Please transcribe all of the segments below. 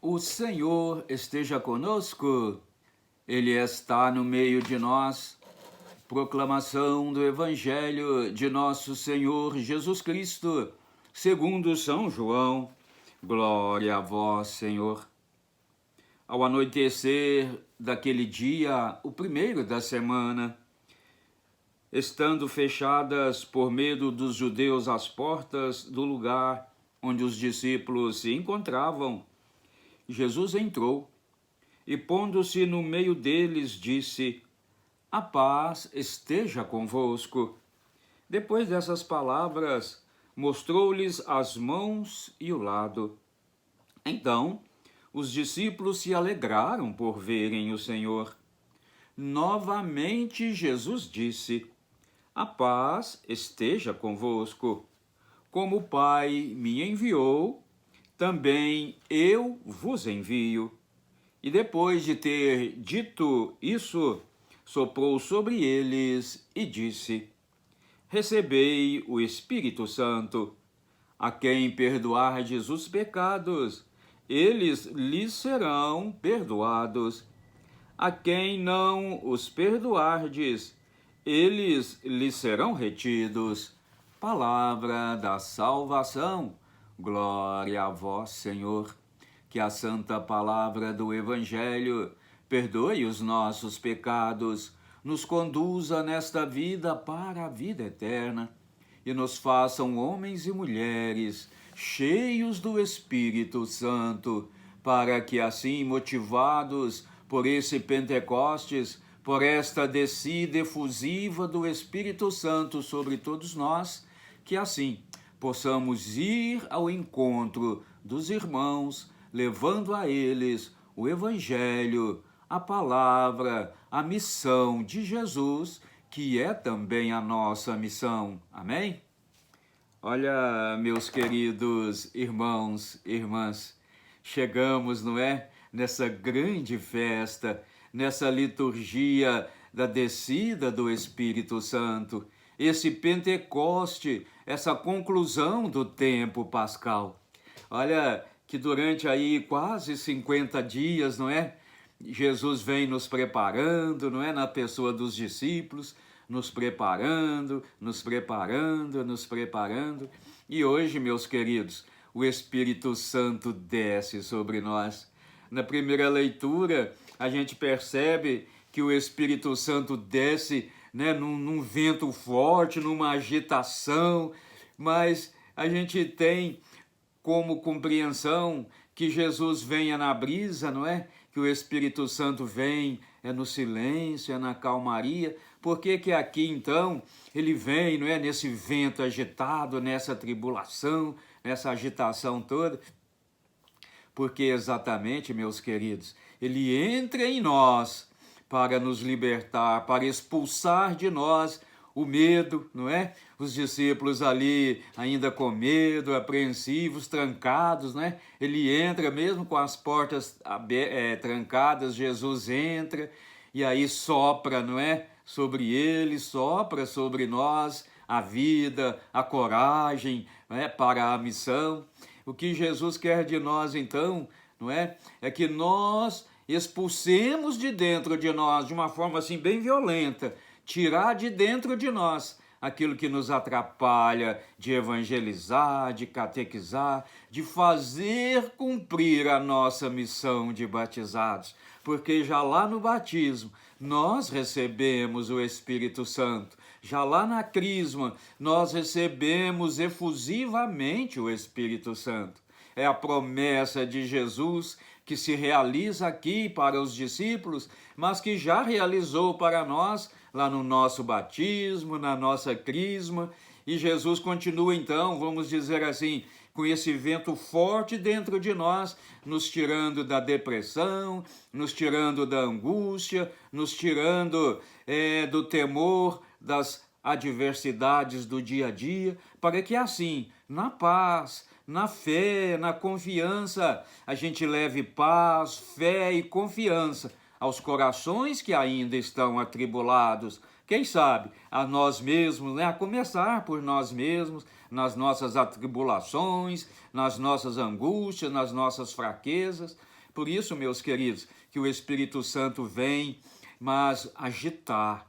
O Senhor esteja conosco, Ele está no meio de nós. Proclamação do Evangelho de nosso Senhor Jesus Cristo, segundo São João. Glória a vós, Senhor. Ao anoitecer daquele dia, o primeiro da semana, estando fechadas por medo dos judeus as portas do lugar onde os discípulos se encontravam, Jesus entrou e, pondo-se no meio deles, disse: "A paz esteja convosco." Depois dessas palavras, mostrou-lhes as mãos e o lado. Então, os discípulos se alegraram por verem o Senhor. Novamente Jesus disse: "A paz esteja convosco. Como o Pai me enviou, também eu vos envio." E depois de ter dito isso, soprou sobre eles e disse: "Recebei o Espírito Santo. A quem perdoardes os pecados, eles lhes serão perdoados. A quem não os perdoardes, eles lhes serão retidos." Palavra da salvação. Glória a vós, Senhor. Que a santa palavra do Evangelho perdoe os nossos pecados, nos conduza nesta vida para a vida eterna e nos façam homens e mulheres cheios do Espírito Santo, para que assim, motivados por esse Pentecostes, por esta descida efusiva do Espírito Santo sobre todos nós, que assim possamos ir ao encontro dos irmãos, levando a eles o Evangelho, a palavra, a missão de Jesus, que é também a nossa missão. Amém? Olha, meus queridos irmãos e irmãs, chegamos, não é? Nessa grande festa, nessa liturgia da descida do Espírito Santo, esse Pentecoste, essa conclusão do tempo pascal. Olha que durante aí quase 50 dias, não é? Jesus vem nos preparando, não é? Na pessoa dos discípulos, nos preparando, nos preparando, nos preparando. E hoje, meus queridos, o Espírito Santo desce sobre nós. Na primeira leitura, a gente percebe que o Espírito Santo desce, né, num vento forte, numa agitação, mas a gente tem como compreensão que Jesus venha na brisa, não é? Que o Espírito Santo vem no silêncio, na calmaria. Por que que aqui, então, ele vem, não é? Nesse vento agitado, nessa tribulação, nessa agitação toda? Porque exatamente, meus queridos, ele entra em nós para nos libertar, para expulsar de nós o medo, não é? Os discípulos ali ainda com medo, apreensivos, trancados, né? Ele entra mesmo com as portas trancadas, Jesus entra e aí sopra, não é? Sobre ele, sopra sobre nós a vida, a coragem, não é? Para a missão. O que Jesus quer de nós, então, não é? É que nós expulsemos de dentro de nós, de uma forma assim bem violenta, tirar de dentro de nós aquilo que nos atrapalha de evangelizar, de catequizar, de fazer cumprir a nossa missão de batizados. Porque já lá no batismo nós recebemos o Espírito Santo. Já lá na crisma nós recebemos efusivamente o Espírito Santo. É a promessa de Jesus que se realiza aqui para os discípulos, mas que já realizou para nós lá no nosso batismo, na nossa crisma. E Jesus continua então, vamos dizer assim, com esse vento forte dentro de nós, nos tirando da depressão, nos tirando da angústia, nos tirando do temor, das adversidades do dia a dia, para que assim, na paz, na fé, na confiança, a gente leve paz, fé e confiança aos corações que ainda estão atribulados. Quem sabe a nós mesmos, né? A começar por nós mesmos, nas nossas atribulações, nas nossas angústias, nas nossas fraquezas. Por isso, meus queridos, que o Espírito Santo vem, mas agitar,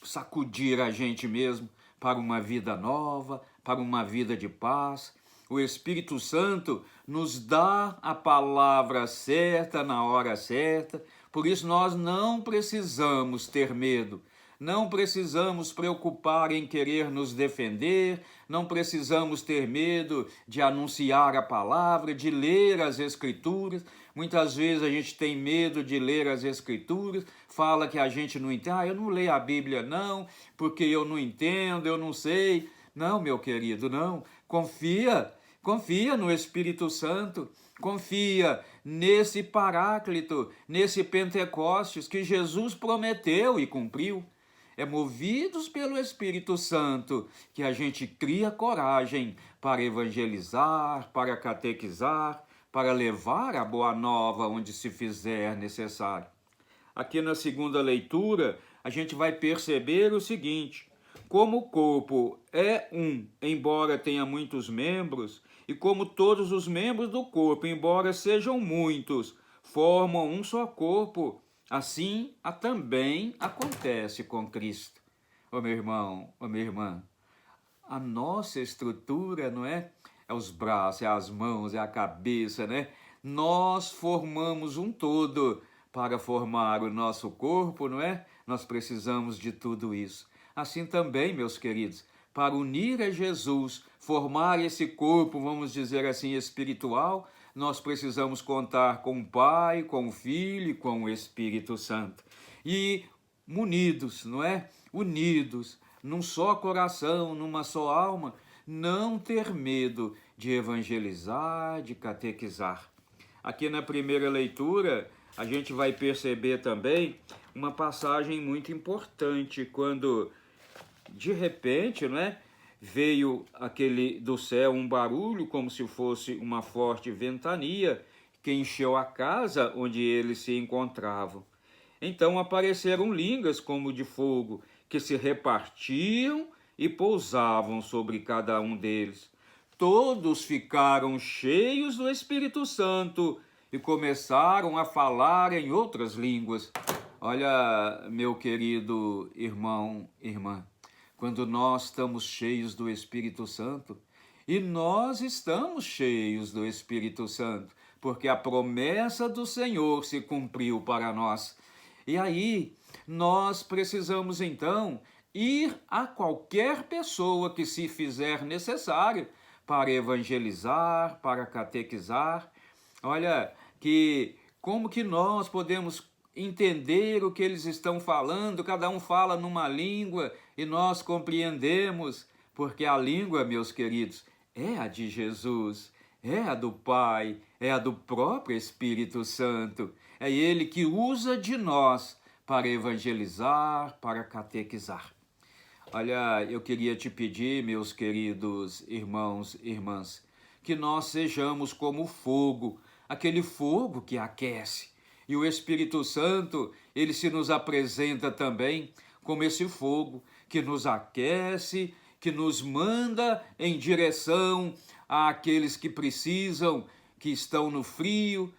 sacudir a gente mesmo para uma vida nova, para uma vida de paz. O Espírito Santo nos dá a palavra certa na hora certa, por isso nós não precisamos ter medo, não precisamos preocupar em querer nos defender, não precisamos ter medo de anunciar a palavra, de ler as Escrituras. Muitas vezes a gente tem medo de ler as Escrituras, fala que a gente não entende, eu não leio a Bíblia não, porque eu não entendo, eu não sei. Não, meu querido, não. Confia no Espírito Santo, confia nesse Paráclito, nesse Pentecostes que Jesus prometeu e cumpriu. É movidos pelo Espírito Santo que a gente cria coragem para evangelizar, para catequizar, para levar a boa nova onde se fizer necessário. Aqui na segunda leitura, a gente vai perceber o seguinte: como o corpo é um, embora tenha muitos membros, e como todos os membros do corpo, embora sejam muitos, formam um só corpo, assim também acontece com Cristo. Ô meu irmão, ô minha irmã, a nossa estrutura, não é? É os braços, é as mãos, é a cabeça, né? Nós formamos um todo para formar o nosso corpo, não é? Nós precisamos de tudo isso. Assim também, meus queridos, para unir a Jesus, formar esse corpo, vamos dizer assim, espiritual, nós precisamos contar com o Pai, com o Filho e com o Espírito Santo. E unidos, não é? Unidos, num só coração, numa só alma, não ter medo de evangelizar, de catequizar. Aqui na primeira leitura, a gente vai perceber também uma passagem muito importante, quando de repente, não é? Veio do céu um barulho como se fosse uma forte ventania que encheu a casa onde eles se encontravam. Então apareceram línguas como de fogo que se repartiam e pousavam sobre cada um deles. Todos ficaram cheios do Espírito Santo e começaram a falar em outras línguas. Olha, meu querido irmão, irmã, quando nós estamos cheios do Espírito Santo, e nós estamos cheios do Espírito Santo, porque a promessa do Senhor se cumpriu para nós. E aí, nós precisamos então ir a qualquer pessoa que se fizer necessário para evangelizar, para catequizar. Olha, como que nós podemos entender o que eles estão falando? Cada um fala numa língua e nós compreendemos, porque a língua, meus queridos, é a de Jesus, é a do Pai, é a do próprio Espírito Santo. É Ele que usa de nós para evangelizar, para catequizar. Olha, eu queria te pedir, meus queridos irmãos e irmãs, que nós sejamos como fogo, aquele fogo que aquece. E o Espírito Santo, ele se nos apresenta também como esse fogo que nos aquece, que nos manda em direção àqueles que precisam, que estão no frio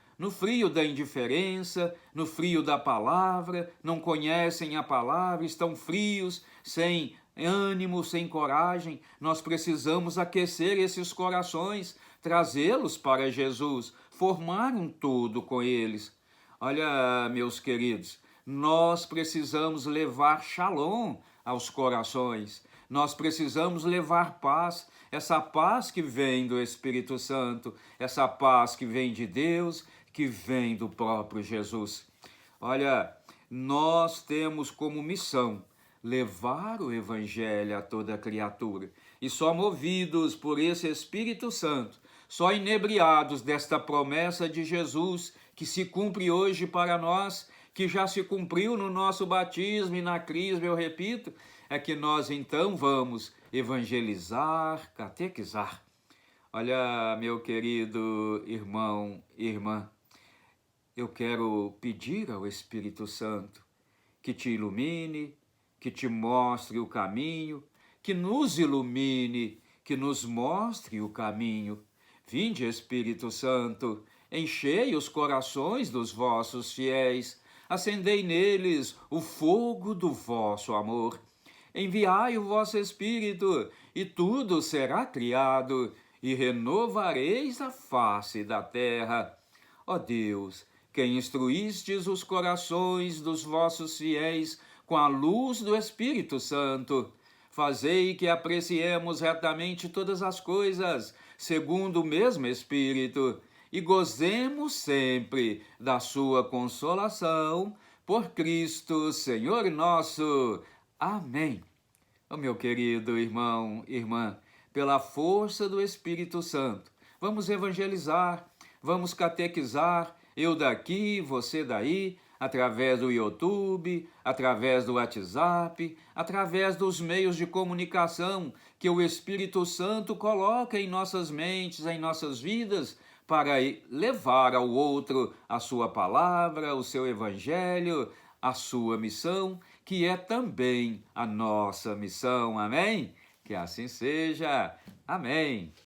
da indiferença, no frio da palavra, não conhecem a palavra, estão frios, sem ânimo, sem coragem. Nós precisamos aquecer esses corações, trazê-los para Jesus, formar um todo com eles. Olha, meus queridos, nós precisamos levar shalom aos corações. Nós precisamos levar paz, essa paz que vem do Espírito Santo, essa paz que vem de Deus, que vem do próprio Jesus. Olha, nós temos como missão levar o Evangelho a toda criatura. E só movidos por esse Espírito Santo, só inebriados desta promessa de Jesus, que se cumpre hoje para nós, que já se cumpriu no nosso batismo e na crisma, eu repito, é que nós então vamos evangelizar, catequizar. Olha, meu querido irmão e irmã, eu quero pedir ao Espírito Santo que te ilumine, que te mostre o caminho, que nos ilumine, que nos mostre o caminho. Vinde, Espírito Santo, Enchei os corações dos vossos fiéis, acendei neles o fogo do vosso amor. Enviai o vosso Espírito, e tudo será criado, e renovareis a face da terra. Ó Deus, que instruístes os corações dos vossos fiéis com a luz do Espírito Santo, fazei que apreciemos retamente todas as coisas, segundo o mesmo Espírito, e gozemos sempre da sua consolação, por Cristo, Senhor nosso. Amém. Oh, meu querido irmão, irmã, pela força do Espírito Santo, vamos evangelizar, vamos catequizar, eu daqui, você daí, através do YouTube, através do WhatsApp, através dos meios de comunicação que o Espírito Santo coloca em nossas mentes, em nossas vidas, para levar ao outro a sua palavra, o seu evangelho, a sua missão, que é também a nossa missão. Amém? Que assim seja. Amém.